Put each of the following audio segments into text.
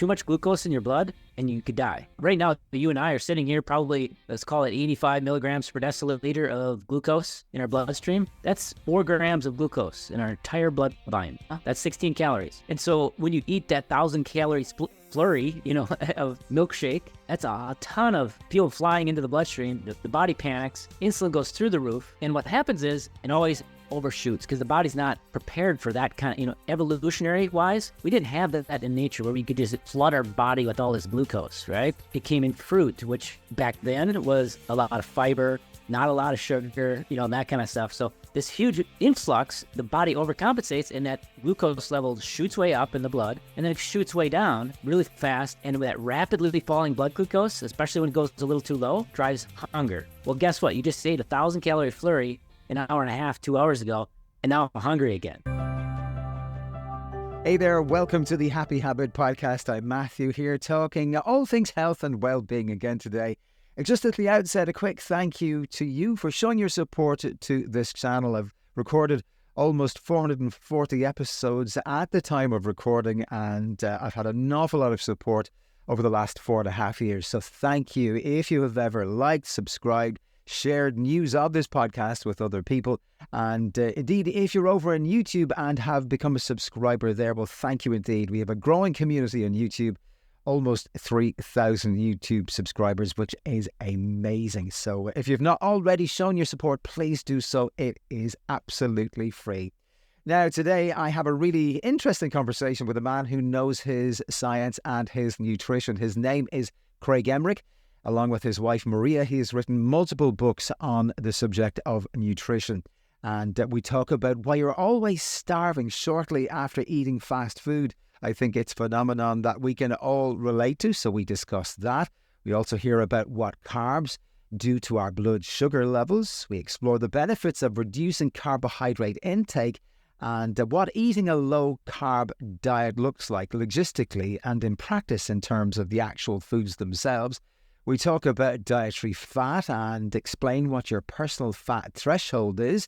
too much glucose in your blood and you could die. Right now, you and I are sitting here probably, let's call it 85 milligrams per deciliter of glucose in our bloodstream. That's 4 grams of glucose in our entire blood volume. That's 16 calories. And so when you eat that 1,000 calorie flurry, of milkshake, that's a ton of fuel flying into the bloodstream. The body panics, insulin goes through the roof. And what happens is, it always overshoots because the body's not prepared for that kind of, evolutionary wise, we didn't have that in nature where we could just flood our body with all this glucose, right? It came in fruit, which back then was a lot of fiber, not a lot of sugar, that kind of stuff. So this huge influx, the body overcompensates and that glucose level shoots way up in the blood and then it shoots way down really fast. And with that rapidly falling blood glucose, especially when it goes a little too low, drives hunger. Well, guess what? You just ate 1,000 calorie flurry an hour and a half, 2 hours ago, and now I'm hungry again. Hey there, welcome to the Happy Habit Podcast. I'm Matthew here talking all things health and well-being again today. And just at the outset, a quick thank you to you for showing your support to this channel. I've recorded almost 440 episodes at the time of recording, and I've had an awful lot of support over the last 4.5 years. So thank you. If you have ever liked, subscribed, shared news of this podcast with other people, and indeed if you're over on YouTube and have become a subscriber there, well, thank you indeed. We have a growing community on YouTube, almost 3,000 YouTube subscribers, which is amazing. So if you've not already shown your support, please do so. It is absolutely free. Now today I have a really interesting conversation with a man who knows his science and his nutrition. His name is Craig Emmerich. Along with his wife, Maria, he has written multiple books on the subject of nutrition. And we talk about why you're always starving shortly after eating fast food. I think it's a phenomenon that we can all relate to, so we discuss that. We also hear about what carbs do to our blood sugar levels. We explore the benefits of reducing carbohydrate intake and what eating a low-carb diet looks like logistically and in practice in terms of the actual foods themselves. We talk about dietary fat and explain what your personal fat threshold is.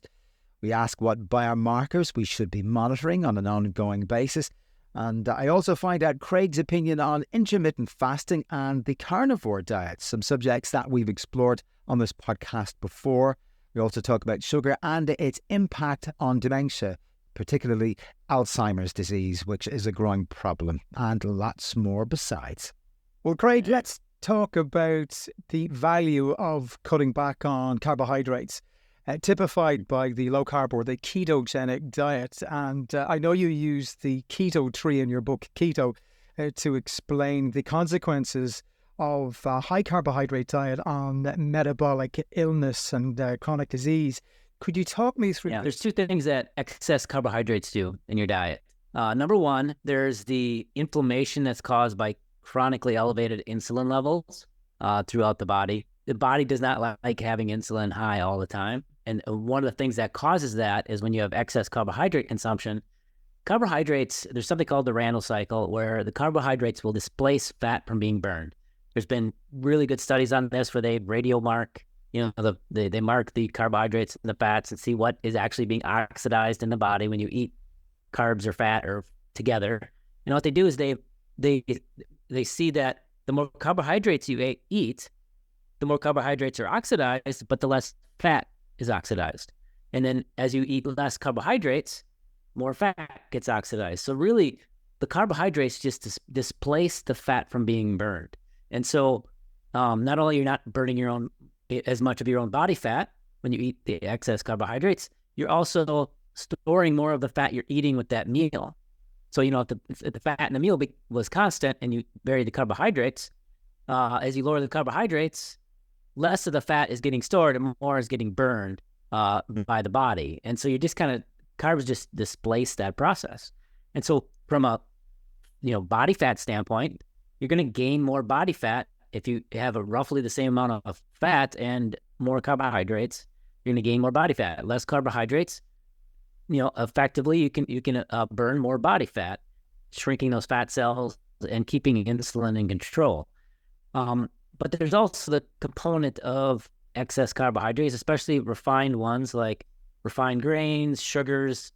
We ask what biomarkers we should be monitoring on an ongoing basis. And I also find out Craig's opinion on intermittent fasting and the carnivore diet, some subjects that we've explored on this podcast before. We also talk about sugar and its impact on dementia, particularly Alzheimer's disease, which is a growing problem, and lots more besides. Well, Craig, let's talk about the value of cutting back on carbohydrates, typified by the low carb or the ketogenic diet. And I know you use the keto tree in your book, Keto, to explain the consequences of a high carbohydrate diet on metabolic illness and chronic disease. Could you talk me through? Yeah, there's two things that excess carbohydrates do in your diet. Number one, there's the inflammation that's caused by chronically elevated insulin levels throughout the body. The body does not like having insulin high all the time. And one of the things that causes that is when you have excess carbohydrate consumption. Carbohydrates, there's something called the Randle cycle where the carbohydrates will displace fat from being burned. There's been really good studies on this where they radio mark, they mark the carbohydrates and the fats and see what is actually being oxidized in the body when you eat carbs or fat or together. And what they do is they see that the more carbohydrates you eat, the more carbohydrates are oxidized, but the less fat is oxidized. And then as you eat less carbohydrates, more fat gets oxidized. So really, the carbohydrates just displace the fat from being burned. And so not only you're not burning as much of your own body fat when you eat the excess carbohydrates, you're also storing more of the fat you're eating with that meal. So, if the fat in the meal was constant and you vary the carbohydrates, as you lower the carbohydrates, less of the fat is getting stored and more is getting burned by the body. And so you're just carbs just displace that process. And so from a, body fat standpoint, you're going to gain more body fat if you have roughly the same amount of fat and more carbohydrates. You're going to gain more body fat. Less carbohydrates, effectively you can burn more body fat, shrinking those fat cells and keeping insulin in control. But there's also the component of excess carbohydrates, especially refined ones like refined grains, sugars.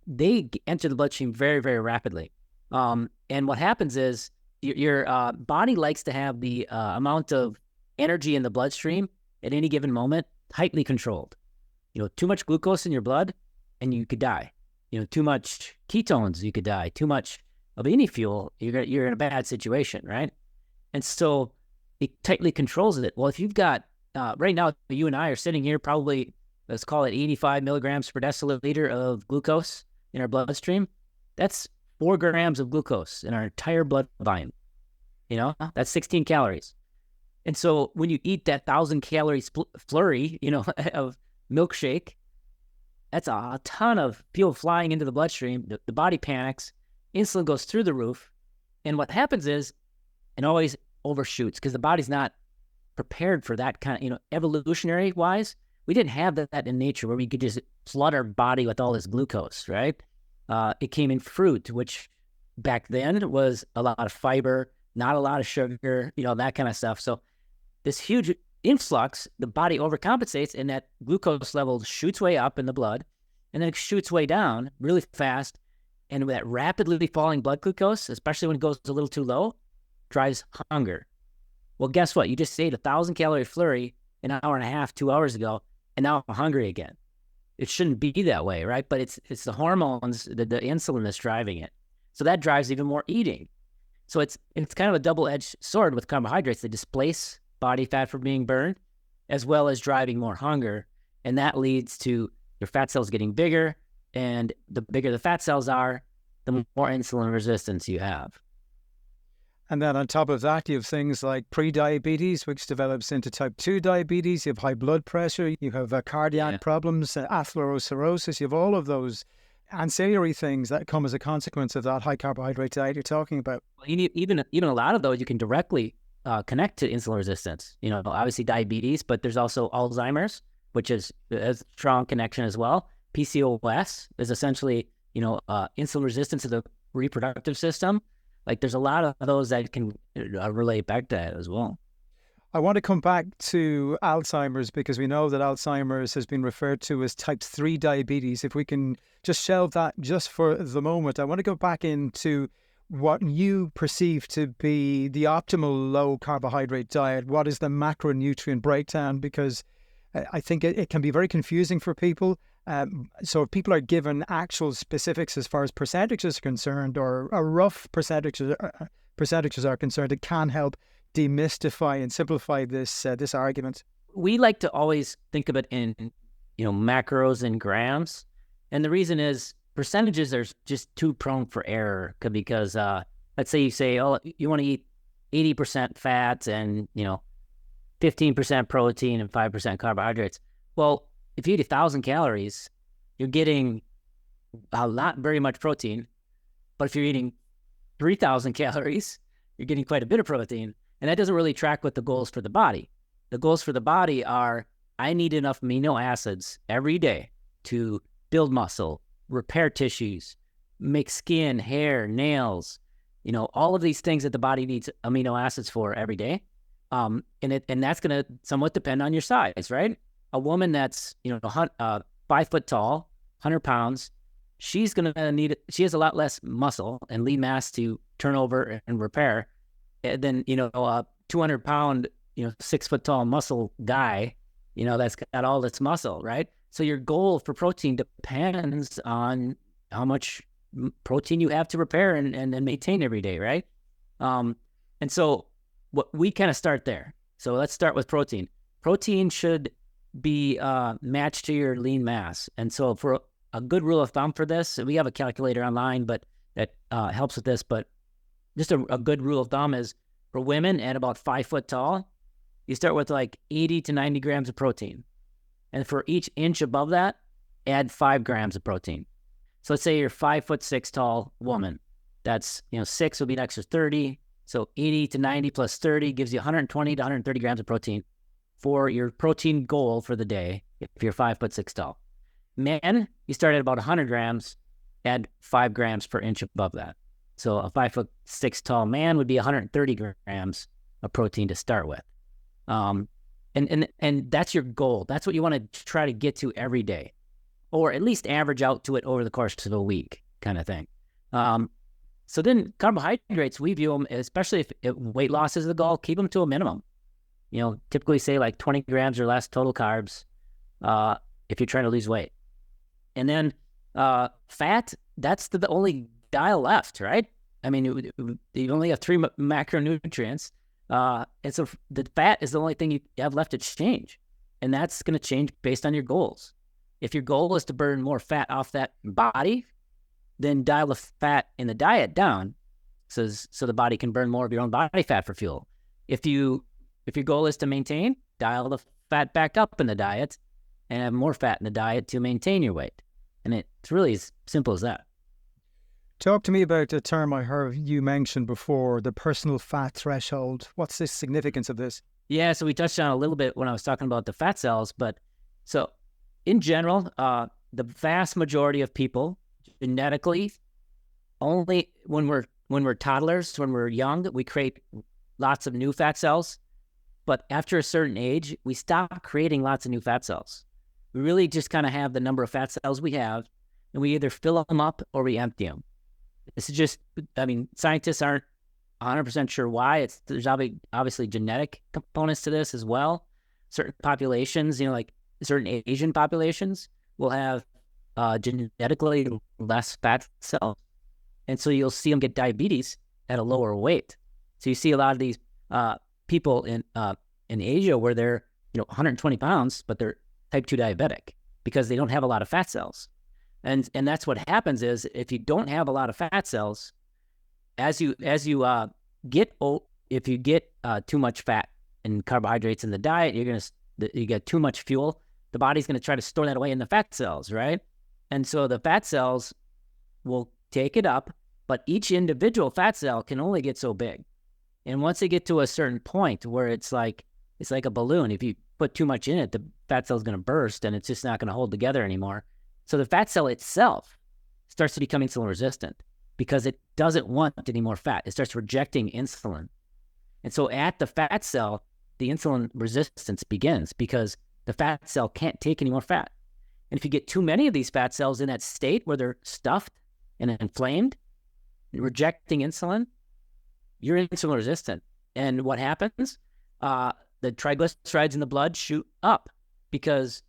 They enter the bloodstream very, very rapidly. And what happens is your body likes to have the amount of energy in the bloodstream at any given moment tightly controlled. Too much glucose in your blood and you could die. Too much ketones, you could die. Too much of any fuel, you're in a bad situation, right? And so it tightly controls it. Well, if you've got, right now, you and I are sitting here probably, let's call it 85 milligrams per deciliter of glucose in our bloodstream. That's 4 grams of glucose in our entire blood volume. That's 16 calories. And so when you eat that 1,000 calorie flurry, of milkshake, that's a ton of fuel flying into the bloodstream. The body panics, insulin goes through the roof. And what happens is it always overshoots because the body's not prepared for that kind of, evolutionary wise, we didn't have that in nature where we could just flood our body with all this glucose, right? It came in fruit, which back then was a lot of fiber, not a lot of sugar, that kind of stuff. So this huge influx, the body overcompensates and that glucose level shoots way up in the blood and then it shoots way down really fast. And with that rapidly falling blood glucose, especially when it goes a little too low, drives hunger. Well, guess what? You just ate 1,000 calorie flurry an hour and a half, 2 hours ago, and now I'm hungry again. It shouldn't be that way, right? But it's the hormones, the insulin that's driving it. So that drives even more eating. So it's kind of a double-edged sword with carbohydrates. They displace body fat from being burned, as well as driving more hunger. And that leads to your fat cells getting bigger. And the bigger the fat cells are, the more insulin resistance you have. And then on top of that, you have things like pre-diabetes, which develops into type 2 diabetes. You have high blood pressure. You have cardiac problems, atherosclerosis. You have all of those ancillary things that come as a consequence of that high carbohydrate diet you're talking about. Well, you need even a lot of those you can directly connect to insulin resistance. Obviously diabetes, but there's also Alzheimer's, which is a strong connection as well. PCOS is essentially, insulin resistance of the reproductive system. Like there's a lot of those that can relate back to that as well. I want to come back to Alzheimer's because we know that Alzheimer's has been referred to as type 3 diabetes. If we can just shelve that just for the moment, I want to go back into what you perceive to be the optimal low carbohydrate diet. What is the macronutrient breakdown? Because I think it can be very confusing for people. So if people are given actual specifics as far as percentages are concerned, or a rough percentages are concerned, it can help demystify and simplify this argument. We like to always think of it in macros and grams, and the reason is percentages are just too prone for error because let's say you say, oh, you want to eat 80% fats and 15% protein and 5% carbohydrates. Well, if you eat 1,000 calories, you're getting very much protein. But if you're eating 3,000 calories, you're getting quite a bit of protein. And that doesn't really track with the goals for the body. The goals for the body are, I need enough amino acids every day to build muscle, repair tissues, make skin, hair, nails, all of these things that the body needs amino acids for every day. And that's going to somewhat depend on your size, right? A woman that's 5 foot tall, 100 pounds, she has a lot less muscle and lean mass to turn over and repair than a 200 pound 6 foot tall muscle guy that's got all its muscle, right? So your goal for protein depends on how much protein you have to repair and maintain every day, right? And so what we kind of start there. So let's start with protein. Protein should be matched to your lean mass. And so for a good rule of thumb for this, we have a calculator online, but that helps with this. But just a good rule of thumb is for women at about 5 foot tall, you start with like 80 to 90 grams of protein. And for each inch above that, add 5 grams of protein. So let's say you're 5'6" tall woman. That's, 6 would be an extra 30. So 80 to 90 plus 30 gives you 120 to 130 grams of protein for your protein goal for the day if you're 5'6" tall. Men, you start at about 100 grams, add 5 grams per inch above that. So a 5'6" tall man would be 130 grams of protein to start with. And that's your goal. That's what you want to try to get to every day, or at least average out to it over the course of a week kind of thing. So then carbohydrates, we view them, especially if weight loss is the goal, keep them to a minimum. Typically say like 20 grams or less total carbs if you're trying to lose weight. And then fat, that's the only dial left, right? I mean, you only have 3 macronutrients. And so the fat is the only thing you have left to change. And that's going to change based on your goals. If your goal is to burn more fat off that body, then dial the fat in the diet down so the body can burn more of your own body fat for fuel. If your goal is to maintain, dial the fat back up in the diet and have more fat in the diet to maintain your weight. And it's really as simple as that. Talk to me about a term I heard you mention before, the personal fat threshold. What's the significance of this? Yeah, so we touched on it a little bit when I was talking about the fat cells, but so in general, the vast majority of people genetically, only when we're toddlers, when we're young, we create lots of new fat cells. But after a certain age, we stop creating lots of new fat cells. We really just kind of have the number of fat cells we have, and we either fill them up or we empty them. This is just, scientists aren't 100% sure why. There's obviously genetic components to this as well. Certain populations, like certain Asian populations will have genetically less fat cells. And so you'll see them get diabetes at a lower weight. So you see a lot of these people in Asia where they're 120 pounds, but they're type 2 diabetic because they don't have a lot of fat cells. And that's what happens is if you don't have a lot of fat cells, if you get too much fat and carbohydrates in the diet, you get too much fuel. The body's going to try to store that away in the fat cells, right? And so the fat cells will take it up, but each individual fat cell can only get so big. And once they get to a certain point where it's like a balloon, if you put too much in it, the fat cell is going to burst and it's just not going to hold together anymore. So the fat cell itself starts to become insulin resistant because it doesn't want any more fat. It starts rejecting insulin. And so at the fat cell, the insulin resistance begins because the fat cell can't take any more fat. And if you get too many of these fat cells in that state where they're stuffed and inflamed, rejecting insulin, you're insulin resistant. And what happens? The triglycerides in the blood shoot up because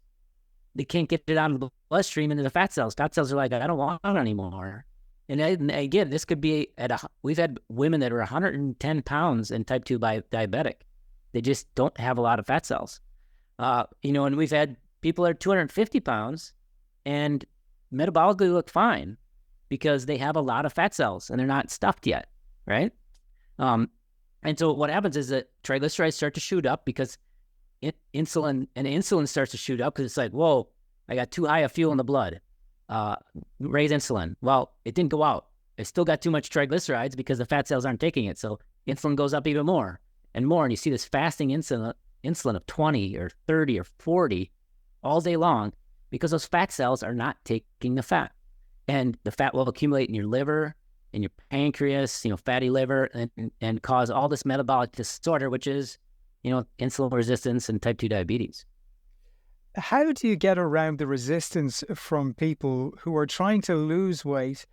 they can't get it out of the bloodstream into the fat cells. Fat cells are like, I don't want it anymore. And again, this could be we've had women that are 110 pounds and type 2 diabetic. They just don't have a lot of fat cells. And we've had people that are 250 pounds and metabolically look fine because they have a lot of fat cells and they're not stuffed yet, right? And so what happens is that triglycerides start to shoot up because insulin starts to shoot up because it's like, whoa, I got too high of fuel in the blood. Raise insulin. Well, it didn't go out. It still got too much triglycerides because the fat cells aren't taking it. So insulin goes up even more and more. And you see this fasting insulin of 20 or 30 or 40 all day long because those fat cells are not taking the fat. And the fat will accumulate in your liver, in your pancreas, fatty liver, and cause all this metabolic disorder, which is, insulin resistance and type 2 diabetes. How do you get around the resistance from people who are trying to lose weight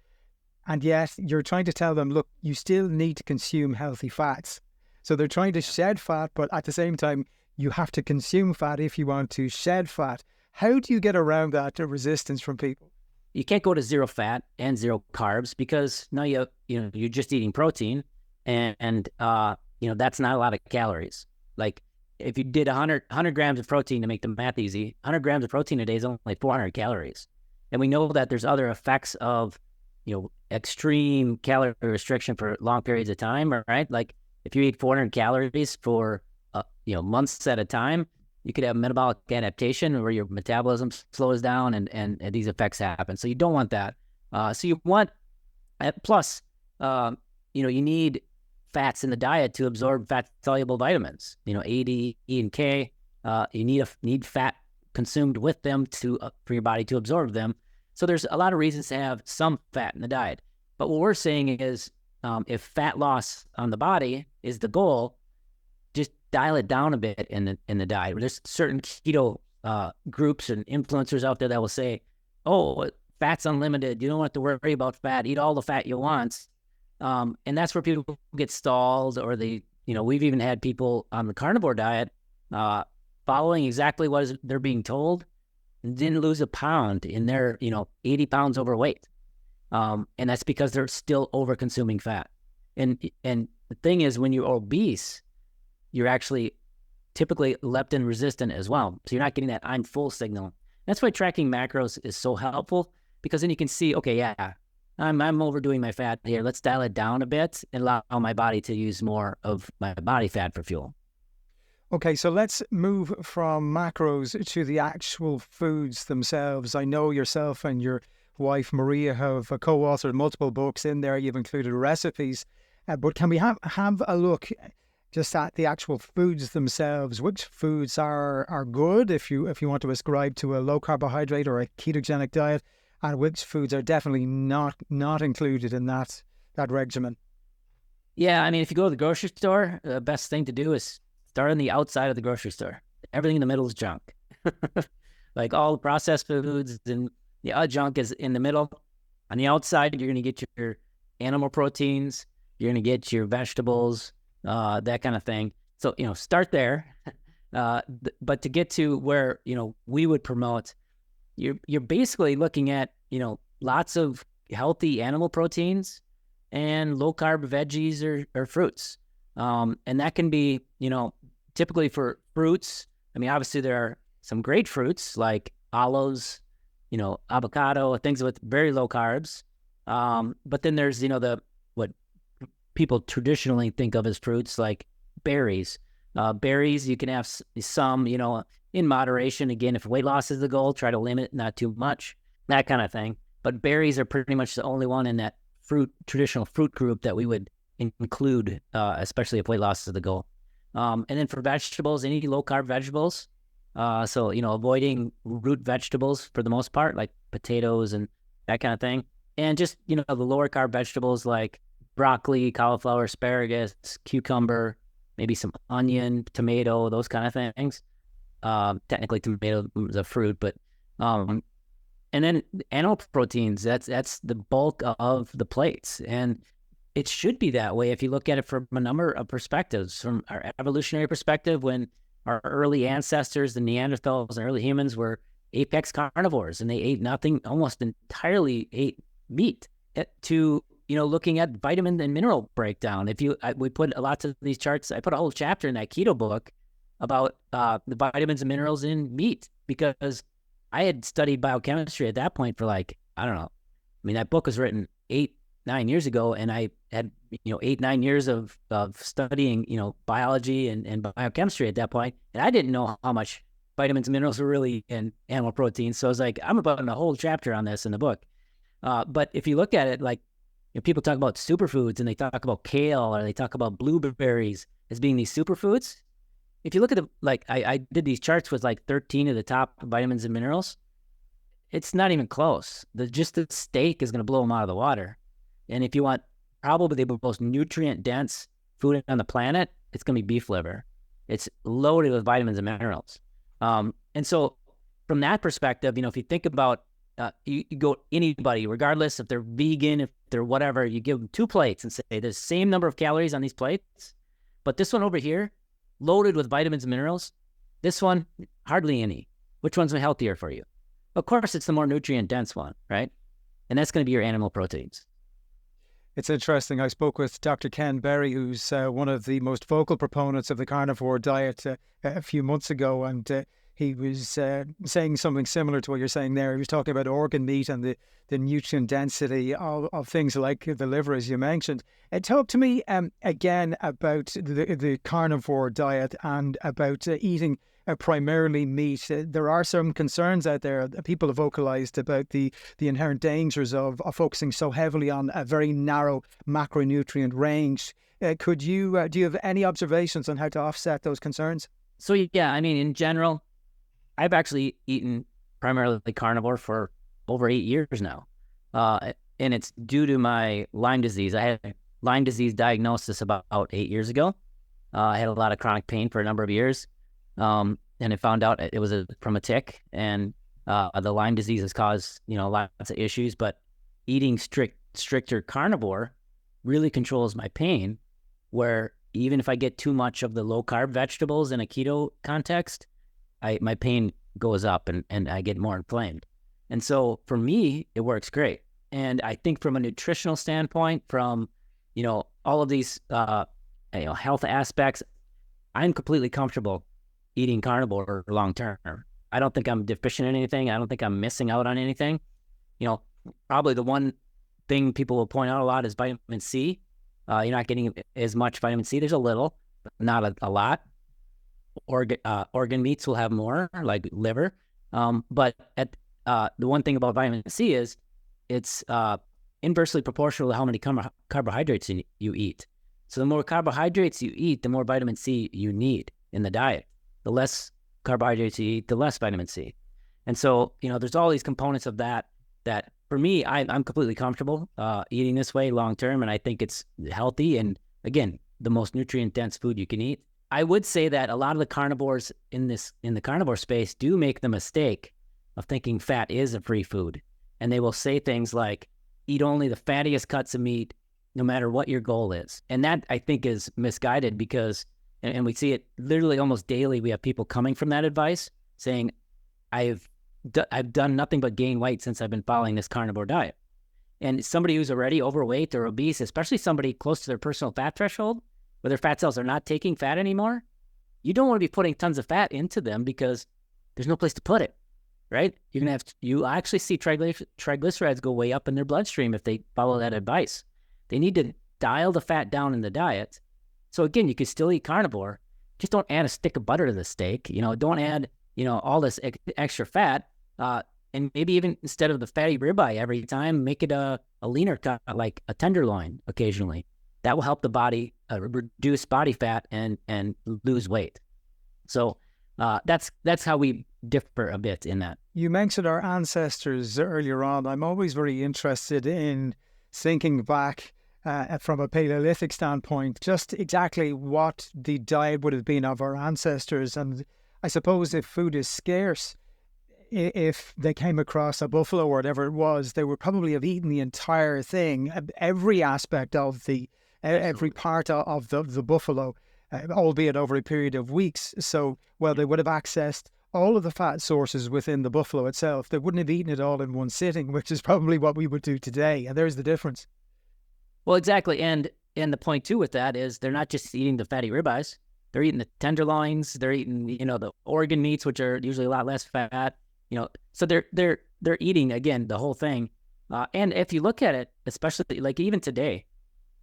and yet you're trying to tell them, look, you still need to consume healthy fats? So they're trying to shed fat, but at the same time, you have to consume fat if you want to shed fat. How do you get around that resistance from people? You can't go to zero fat and zero carbs because now you're just eating protein and that's not a lot of calories. Like if you did 100 grams of protein to make the math easy, 100 grams of protein a day is only 400 calories. And we know that there's other effects of, extreme calorie restriction for long periods of time, right? Like if you eat 400 calories for, months at a time, you could have metabolic adaptation where your metabolism slows down and these effects happen. So you don't want that. So you want, plus, you need fats in the diet to absorb fat-soluble vitamins, A, D, E, and K. You need fat consumed with them for your body to absorb them. So there's a lot of reasons to have some fat in the diet. But what we're saying is if fat loss on the body is the goal, just dial it down a bit in the diet. There's certain keto groups and influencers out there that will say, oh, fat's unlimited. You don't have to worry about fat. Eat all the fat you want. And that's where people get stalled, or we've even had people on the carnivore diet following exactly what they're being told, and didn't lose a pound in their 80 pounds overweight. And that's because they're still over consuming fat. And the thing is, when you're obese, you're actually typically leptin resistant as well. So you're not getting that I'm full signal. That's why tracking macros is so helpful, because then you can see, okay, yeah, I'm overdoing my fat here. Let's dial it down a bit and allow my body to use more of my body fat for fuel. Okay, so let's move from macros to the actual foods themselves. I know yourself and your wife Maria have co-authored multiple books. In there you've included recipes, but can we have a look just at the actual foods themselves? Which foods are good if you want to ascribe to a low carbohydrate or a ketogenic diet, and which foods are definitely not included in that regimen? Yeah, I mean, if you go to the grocery store, the best thing to do is start on the outside of the grocery store. Everything in the middle is junk. Like all the processed foods and the junk is in the middle. On the outside, you're going to get your animal proteins, you're going to get your vegetables, that kind of thing. So, start there. But to get to where, we would promote, you're basically looking at, lots of healthy animal proteins and low carb veggies or fruits. And that can be, typically for fruits. I mean, obviously there are some great fruits like olives, avocado, things with very low carbs. But then there's, what people traditionally think of as fruits, like berries. Berries, you can have some, in moderation. Again, if weight loss is the goal, try to limit, not too much, that kind of thing. But berries are pretty much the only one in that traditional fruit group that we would include, especially if weight loss is the goal. And then for vegetables, any low carb vegetables. So, avoiding root vegetables for the most part, like potatoes and that kind of thing. And just, the lower carb vegetables like broccoli, cauliflower, asparagus, cucumber, maybe some onion, tomato, those kind of things. Technically tomato is a fruit, but, and then animal proteins, that's the bulk of the plates. And it should be that way if you look at it from a number of perspectives. From our evolutionary perspective, when our early ancestors, the Neanderthals and early humans, were apex carnivores, and they ate nothing, almost entirely ate meat, to, looking at vitamin and mineral breakdown. We put lots of these charts, I put a whole chapter in that keto book about the vitamins and minerals in meat, because I had studied biochemistry at that point for I don't know. I mean, that book was written 8-9 years ago, and I had 8-9 years of studying biology and biochemistry at that point, and I didn't know how much vitamins and minerals were really in animal proteins. So I was like, I'm about a whole chapter on this in the book. But if you look at it, people talk about superfoods, and they talk about kale, or they talk about blueberries as being these superfoods. If you look at I did these charts with 13 of the top vitamins and minerals. It's not even close. Just the steak is going to blow them out of the water. And if you want probably the most nutrient-dense food on the planet, it's going to be beef liver. It's loaded with vitamins and minerals. And so from that perspective, if you think about, you go anybody, regardless if they're vegan, if they're whatever, you give them 2 plates and say, there's the same number of calories on these plates, but this one over here, loaded with vitamins and minerals, this one, hardly any. Which one's healthier for you? Of course, it's the more nutrient-dense one, right? And that's going to be your animal proteins. It's interesting. I spoke with Dr. Ken Berry, who's one of the most vocal proponents of the carnivore diet a few months ago, and he was saying something similar to what you're saying there. He was talking about organ meat and the nutrient density of things like the liver, as you mentioned. Talk to me again about the carnivore diet and about eating primarily meat. There are some concerns out there that people have vocalized about the inherent dangers of focusing so heavily on a very narrow macronutrient range. Do you have any observations on how to offset those concerns? So yeah, I mean, in general, I've actually eaten primarily carnivore for over 8 years now. And it's due to my Lyme disease. I had a Lyme disease diagnosis about 8 years ago. I had a lot of chronic pain for a number of years. And I found out it was from a tick, and the Lyme disease has caused, lots of issues, but eating stricter carnivore really controls my pain, where even if I get too much of the low carb vegetables in a keto context, my pain goes up and I get more inflamed. And so for me, it works great. And I think from a nutritional standpoint, from, all of these, health aspects, I'm completely comfortable eating carnivore long-term. I don't think I'm deficient in anything. I don't think I'm missing out on anything. Probably the one thing people will point out a lot is vitamin C. You're not getting as much vitamin C. There's a little, but not a lot. Organ meats will have more, like liver. But the one thing about vitamin C is it's inversely proportional to how many carbohydrates you eat. So the more carbohydrates you eat, the more vitamin C you need in the diet. The less carbohydrates you eat, the less vitamin C. And so, there's all these components of that for me, I'm completely comfortable eating this way long term, and I think it's healthy and, again, the most nutrient-dense food you can eat. I would say that a lot of the carnivores in the carnivore space do make the mistake of thinking fat is a free food. And they will say things like, eat only the fattiest cuts of meat, no matter what your goal is. And that, I think, is misguided because, and we see it literally almost daily, we have people coming from that advice saying, I've done nothing but gain weight since I've been following this carnivore diet. And somebody who's already overweight or obese, especially somebody close to their personal fat threshold, where their fat cells are not taking fat anymore, you don't want to be putting tons of fat into them because there's no place to put it, right? You actually see triglycerides go way up in their bloodstream if they follow that advice. They need to dial the fat down in the diet. So again, you can still eat carnivore, just don't add a stick of butter to the steak. Don't add, all this extra fat. And maybe even instead of the fatty ribeye every time, make it a leaner cut, like a tenderloin occasionally. That will help the body reduce body fat and lose weight. So that's how we differ a bit in that. You mentioned our ancestors earlier on. I'm always very interested in thinking back from a Paleolithic standpoint, just exactly what the diet would have been of our ancestors. And I suppose if food is scarce, if they came across a buffalo or whatever it was, they would probably have eaten the entire thing, every aspect of every part of the buffalo, albeit over a period of weeks. So, they would have accessed all of the fat sources within the buffalo itself. They wouldn't have eaten it all in one sitting, which is probably what we would do today. And there's the difference. Well, exactly. And the point too with that is they're not just eating the fatty ribeyes. They're eating the tenderloins. They're eating, the organ meats, which are usually a lot less fat. So they're eating, again, the whole thing. And if you look at it, especially like even today,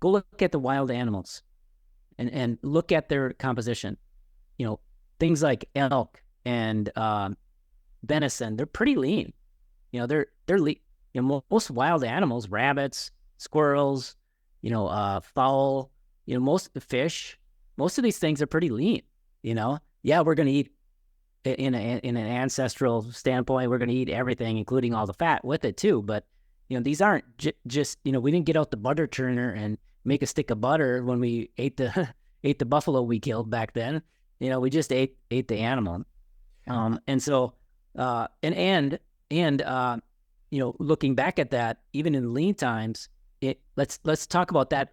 go look at the wild animals and look at their composition. Things like elk and venison, they're pretty lean. They're lean. Most wild animals, rabbits, squirrels, fowl, most of the fish, most of these things are pretty lean. Yeah, we're going to eat in an ancestral standpoint, we're going to eat everything, including all the fat with it too. But, these aren't just, we didn't get out the butter churner and make a stick of butter when we ate the buffalo we killed back then. We just ate the animal. And so, looking back at that, even in lean times, let's talk about that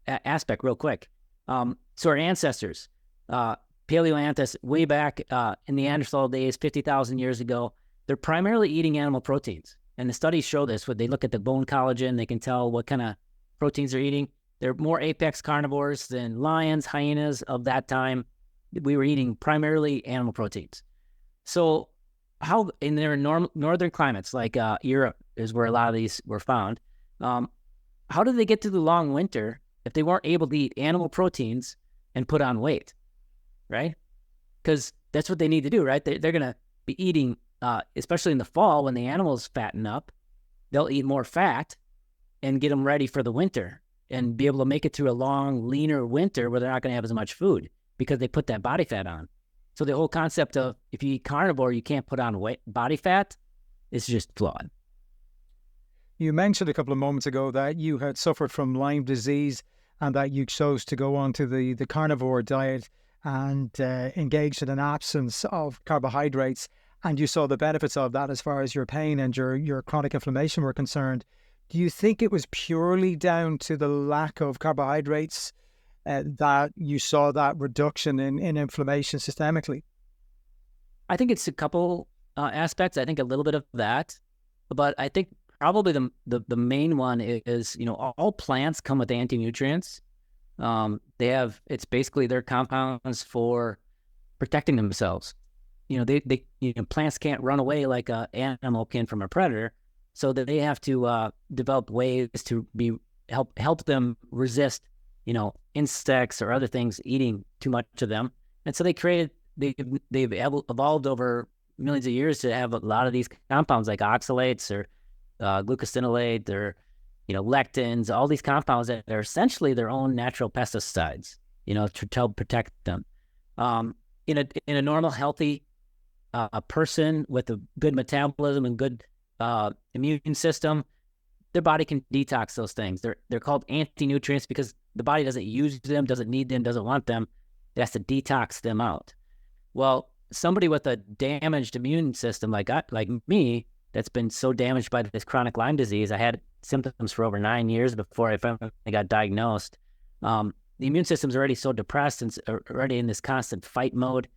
aspect real quick. So our ancestors, Paleoanthus, way back in the Neanderthal days, 50,000 years ago, they're primarily eating animal proteins. And the studies show this. When they look at the bone collagen, they can tell what kind of proteins they're eating. They're more apex carnivores than lions, hyenas of that time. We were eating primarily animal proteins. So how in their northern climates, like Europe is where a lot of these were found, how did they get through the long winter if they weren't able to eat animal proteins and put on weight? Right? Because that's what they need to do, right? They're going to be eating, especially in the fall when the animals fatten up, they'll eat more fat and get them ready for the winter and be able to make it through a long, leaner winter where they're not going to have as much food because they put that body fat on. So the whole concept of if you eat carnivore, you can't put on body fat is just flawed. You mentioned a couple of moments ago that you had suffered from Lyme disease and that you chose to go on to the carnivore diet and engaged in an absence of carbohydrates, and you saw the benefits of that as far as your pain and your chronic inflammation were concerned. Do you think it was purely down to the lack of carbohydrates that you saw that reduction in inflammation systemically? I think it's a couple aspects. I think a little bit of that, but I think probably the main one is, all plants come with anti-nutrients. It's basically their compounds for protecting themselves. Plants can't run away like an animal can from a predator, so that they have to develop ways to help them resist, insects or other things eating too much of them. And so they've evolved over millions of years to have a lot of these compounds like oxalates or glucosinolate or lectins, all these compounds that are essentially their own natural pesticides, to help protect them. In a normal, healthy person with a good metabolism and good immune system, their body can detox those things. They're called anti-nutrients because the body doesn't use them, doesn't need them, doesn't want them. It has to detox them out. Well, somebody with a damaged immune system like me, that's been so damaged by this chronic Lyme disease, I had symptoms for over 9 years before I finally got diagnosed. The immune system's already so depressed and already in this constant fight mode.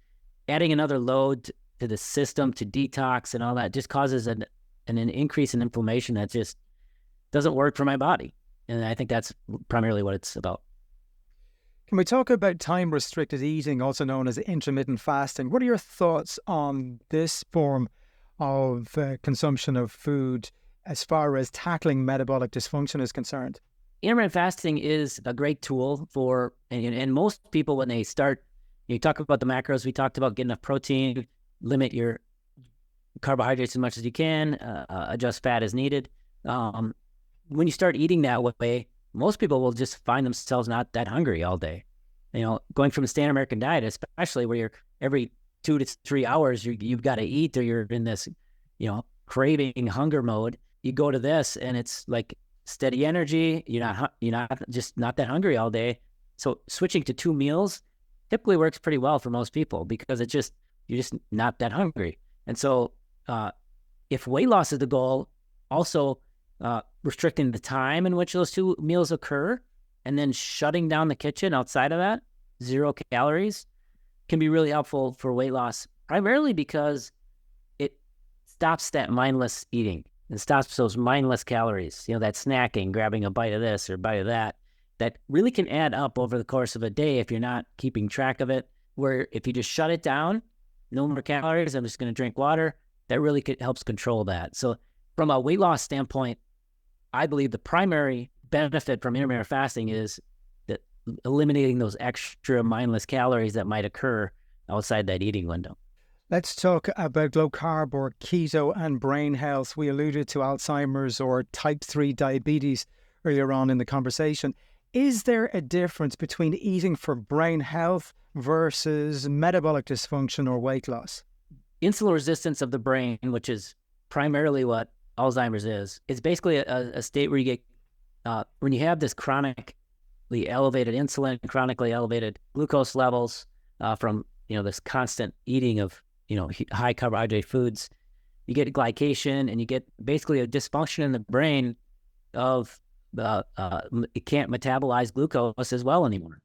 Adding another load to the system to detox and all that just causes an increase in inflammation that just doesn't work for my body. And I think that's primarily what it's about. Can we talk about time-restricted eating, also known as intermittent fasting? What are your thoughts on this form of consumption of food as far as tackling metabolic dysfunction is concerned? Intermittent fasting is a great tool and most people, when they start, you talk about the macros, we talked about getting enough protein, limit your carbohydrates as much as you can, adjust fat as needed. When you start eating that way, most people will just find themselves not that hungry all day. Going from a standard American diet, especially where you're every 2 to 3 hours, you've got to eat, or you're in this, craving hunger mode. You go to this and it's like steady energy. You're not that hungry all day. So switching to 2 meals typically works pretty well for most people because you're just not that hungry. And so if weight loss is the goal, also restricting the time in which those 2 meals occur and then shutting down the kitchen outside of that, 0 calories, can be really helpful for weight loss, primarily because it stops that mindless eating and stops those mindless calories, that snacking, grabbing a bite of this or bite of that really can add up over the course of a day if you're not keeping track of it, where if you just shut it down, no more calories, I'm just going to drink water, that really helps control that. So from a weight loss standpoint, I believe the primary benefit from intermittent fasting is that eliminating those extra mindless calories that might occur outside that eating window. Let's talk about low carb or keto and brain health. We alluded to Alzheimer's or type 3 diabetes earlier on in the conversation. Is there a difference between eating for brain health versus metabolic dysfunction or weight loss? Insulin resistance of the brain, which is primarily what Alzheimer's is basically a state where you get, when you have this chronically elevated insulin, chronically elevated glucose levels from, this constant eating of, high carbohydrate foods, you get glycation and you get basically a dysfunction in the brain of it can't metabolize glucose as well anymore.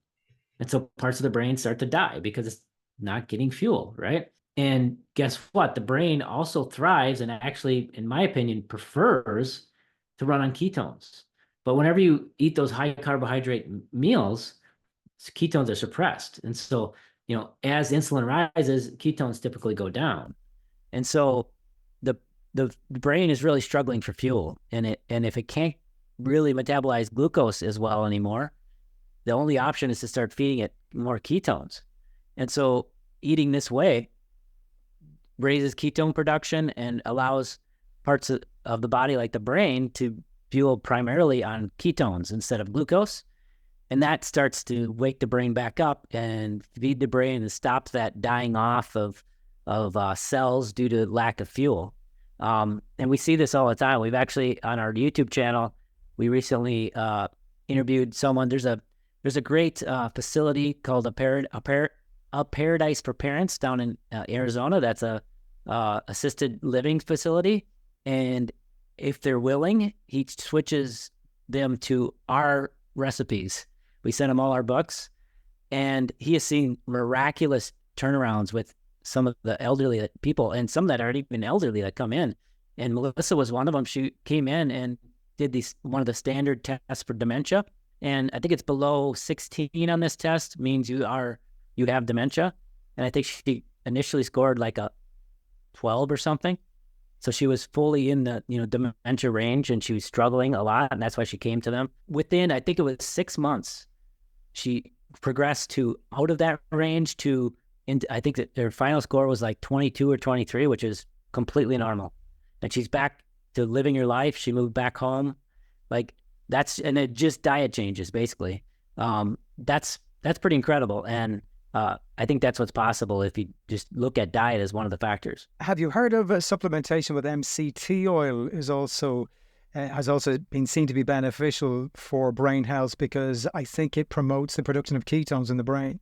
And so parts of the brain start to die because it's not getting fuel, right? And guess what? The brain also thrives and actually, in my opinion, prefers to run on ketones. But whenever you eat those high carbohydrate meals, ketones are suppressed. And so, as insulin rises, ketones typically go down. And so the brain is really struggling for fuel. And if it can't really metabolize glucose as well anymore, the only option is to start feeding it more ketones. And so eating this way raises ketone production and allows parts of the body, like the brain, to fuel primarily on ketones instead of glucose. And that starts to wake the brain back up and feed the brain and stop that dying off of cells due to lack of fuel. And we see this all the time. We've actually, on our YouTube channel, we recently interviewed someone. There's a great facility called a Paradise for Parents down in Arizona. That's a assisted living facility, and if they're willing, he switches them to our recipes. We send him all our books, and he has seen miraculous turnarounds with some of the elderly people, and some that aren't even elderly that come in. And Melissa was one of them. She came in and did one of the standard tests for dementia, and I think it's below 16 on this test means you have dementia. And I think she initially scored like a 12 or something. So she was fully in the dementia range, and she was struggling a lot, and that's why she came to them. Within, I think it was 6 months, she progressed to out of that range to, I think that her final score was like 22 or 23, which is completely normal. And she's back to living her life. She moved back home. And it just diet changes, basically. That's pretty incredible. And I think that's what's possible if you just look at diet as one of the factors. Have you heard of supplementation with MCT oil has also been seen to be beneficial for brain health because I think it promotes the production of ketones in the brain?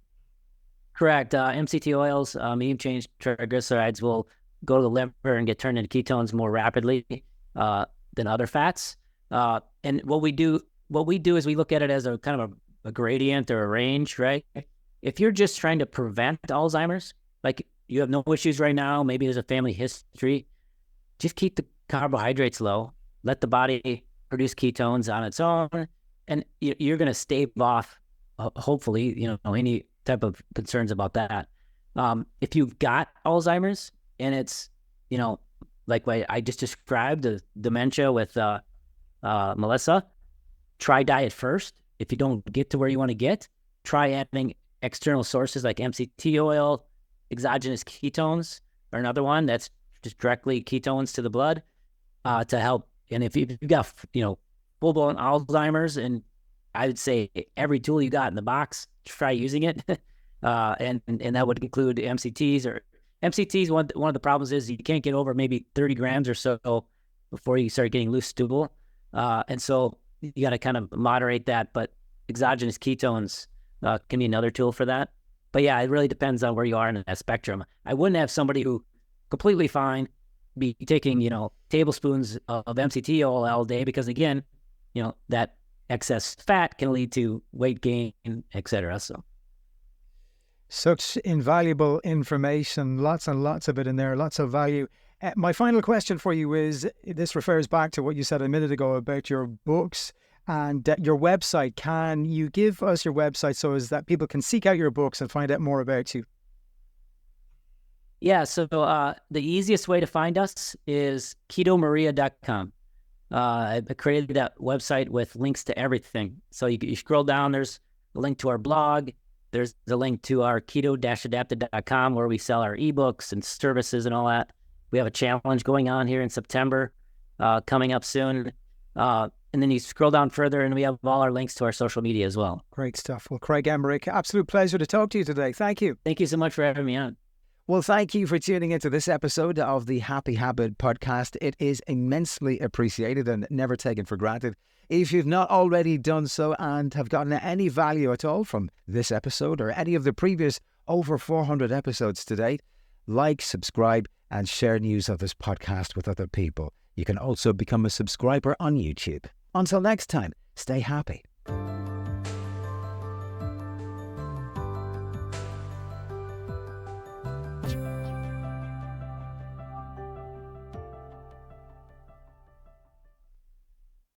Correct. MCT oils, medium chain triglycerides will go to the liver and get turned into ketones more rapidly than other fats. And what we do is we look at it as a kind of a gradient or a range, right? If you're just trying to prevent Alzheimer's, like you have no issues right now, maybe there's a family history, just keep the carbohydrates low, let the body produce ketones on its own, and you're going to stave off, hopefully, any type of concerns about that. If you've got Alzheimer's and it's, like what I just described, the dementia with Melissa, try diet first. If you don't get to where you want to get, try adding external sources like MCT oil, exogenous ketones are another one that's just directly ketones to the blood to help. And if you've got, full-blown Alzheimer's, and I would say every tool you got in the box, try using it. And that would include MCTs or MCTs. One of the problems is you can't get over maybe 30 grams or so before you start getting loose stool. And so you got to kind of moderate that, but exogenous ketones can be another tool for that. But yeah, it really depends on where you are in that spectrum. I wouldn't have somebody who completely fine be taking, tablespoons of MCT oil all day because, again, that excess fat can lead to weight gain, etc. So such invaluable information, lots and lots of it in there, lots of value. My final question for you is, this refers back to what you said a minute ago about your books and your website. Can you give us your website so as that people can seek out your books and find out more about you? Yeah, so the easiest way to find us is ketomaria.com. I created that website with links to everything. So you scroll down, there's a link to our blog. There's the link to our keto-adapted.com where we sell our ebooks and services and all that. We have a challenge going on here in September, coming up soon. And then you scroll down further and we have all our links to our social media as well. Great stuff. Well, Craig Emmerich, absolute pleasure to talk to you today. Thank you. Thank you so much for having me on. Well, thank you for tuning into this episode of the Happy Habit podcast. It is immensely appreciated and never taken for granted. If you've not already done so and have gotten any value at all from this episode or any of the previous over 400 episodes to date, like, subscribe, and share news of this podcast with other people. You can also become a subscriber on YouTube. Until next time, stay happy.